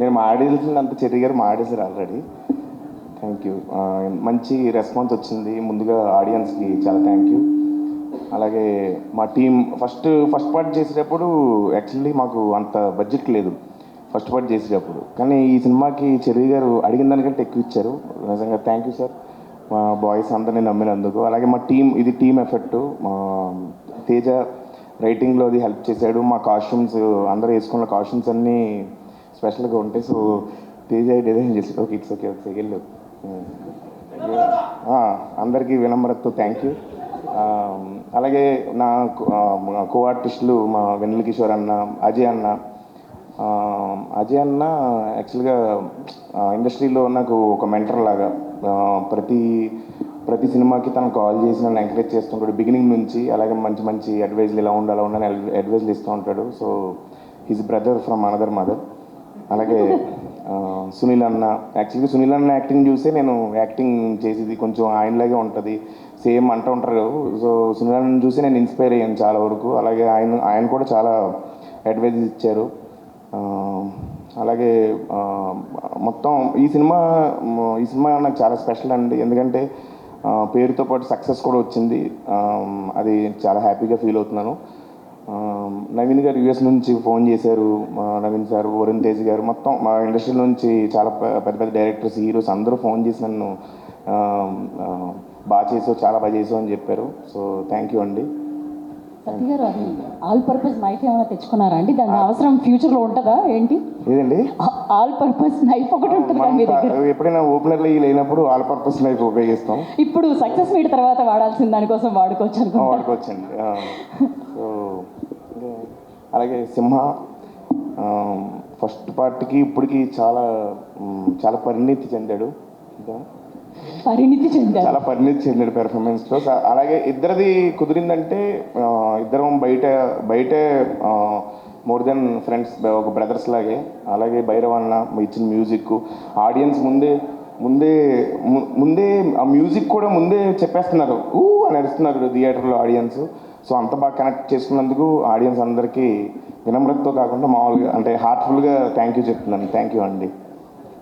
నేను మాడేసింది అంత చెర్రి గారు మాడేసారు ఆల్రెడీ. Thank you. మంచి రెస్పాన్స్ వచ్చింది. ముందుగా ఆడియన్స్కి చాలా థ్యాంక్ యూ. అలాగే మా టీం ఫస్ట్ పార్ట్ చేసేటప్పుడు యాక్చువల్లీ మాకు అంత బడ్జెట్ లేదు ఫస్ట్ పార్ట్ చేసేటప్పుడు, కానీ ఈ సినిమాకి చెర్రి గారు అడిగిన దానికంటే ఎక్కువ ఇచ్చారు. నిజంగా థ్యాంక్ యూ సార్, మా బాయ్స్ అందరినీ నమ్మినందుకు. అలాగే మా టీం, ఇది టీం ఎఫెక్ట్. మా తేజ రైటింగ్లో అది హెల్ప్ చేశాడు. మా కాస్ట్యూమ్స్ అందరూ వేసుకున్న కాస్ట్యూమ్స్ అన్నీ స్పెషల్గా ఉంటాయి. సో తేజ డిజైన్ చేశాడు. ఓకే, ఇట్స్ ఓకే, ఓకే వెళ్ళు. అందరికీ వినమ్రతతో థ్యాంక్ యూ. అలాగే నా కో ఆర్టిస్టులు మా వెన్నెల కిషోర్ అన్న, అజయ్ అన్న. యాక్చువల్గా ఇండస్ట్రీలో నాకు ఒక మెంటర్ లాగా. ప్రతి సినిమాకి తను కాల్ చేసి నన్ను ఎంకరేజ్ చేస్తుంటాడు బిగినింగ్ నుంచి. అలాగే మంచి మంచి అడ్వైజ్లు ఇలా ఉండాలని అడ్వైజ్లు ఇస్తూ ఉంటాడు. So his brother from another mother. అలాగే సునీల్ అన్న, యాక్చువల్గా సునీల్ అన్న యాక్టింగ్ చూసే నేను యాక్టింగ్ చేసేది కొంచెం ఆయనలాగే ఉంటుంది, సేమ్ అంటూ ఉంటారు. సో సునీల్ అన్న చూసి నేను ఇన్స్పైర్ అయ్యాను చాలా వరకు. అలాగే ఆయన కూడా చాలా అడ్వైజ్ ఇచ్చారు. అలాగే మొత్తం ఈ సినిమా నాకు చాలా స్పెషల్ అండి. ఎందుకంటే పేరుతో పాటు సక్సెస్ కూడా వచ్చింది. అది చాలా హ్యాపీగా ఫీల్ అవుతున్నాను. నవీన్ గారు యూఎస్ నుంచి ఫోన్ చేశారు. నవీన్ సార్, వరుణ్ తేజ్ గారు, మొత్తం మా ఇండస్ట్రీ నుంచి చాలా పెద్ద పెద్ద డైరెక్టర్స్, హీరోస్ అందరూ ఫోన్ చేసి నన్ను చాలా బాగా చేసావు అని చెప్పారు. సో థ్యాంక్ యూ అండి. సత్య గారు, అది ఆల్ పర్పస్ నైఫ్ ఏమైనా తెచ్చుకున్నారా అండి? దాని అవసరం ఫ్యూచర్లో ఉంటుందా ఏంటి? ఏదండి? ఆల్ పర్పస్ నైఫ్ ఒకటి ఉంటుందా మీ దగ్గర? ఎప్పుడైనా ఓపెనర్లు లేనప్పుడు ఆల్ పర్పస్ నైఫ్ ఉపయోగిస్తాం. ఇప్పుడు సక్సెస్ మీట్ తర్వాత వాడాల్సిన దానికోసం వాడుకోవచ్చు. వాడుకోవచ్చండి. సో అలాగే సింహ ఫస్ట్ పార్ట్కి ఇప్పటికి చాలా పరిణితి చెందాడు. చాలా పరిణితి చెందాడు పెర్ఫార్మెన్స్లో. అలాగే ఇద్దరిది కుదిరిందంటే ఇద్దరం బయటే మోర్ దెన్ ఫ్రెండ్స్, ఒక బ్రదర్స్ లాగే. అలాగే భైరవ్ అన్న ఇచ్చిన మ్యూజిక్, ఆడియన్స్ ముందే ఆ మ్యూజిక్ కూడా ముందే చెప్పేస్తున్నారు, అని అరుస్తున్నారు థియేటర్లో ఆడియన్స్. సో అంత బాగా కనెక్ట్ చేసుకున్నందుకు ఆడియన్స్ అందరికీ వినమ్రతతో కాకుండా మామూలుగా అంటే హార్ట్ఫుల్గా థ్యాంక్ యూ చెప్తున్నాను. థ్యాంక్ యూ అండి.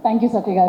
థ్యాంక్ యూ సత్య గారు.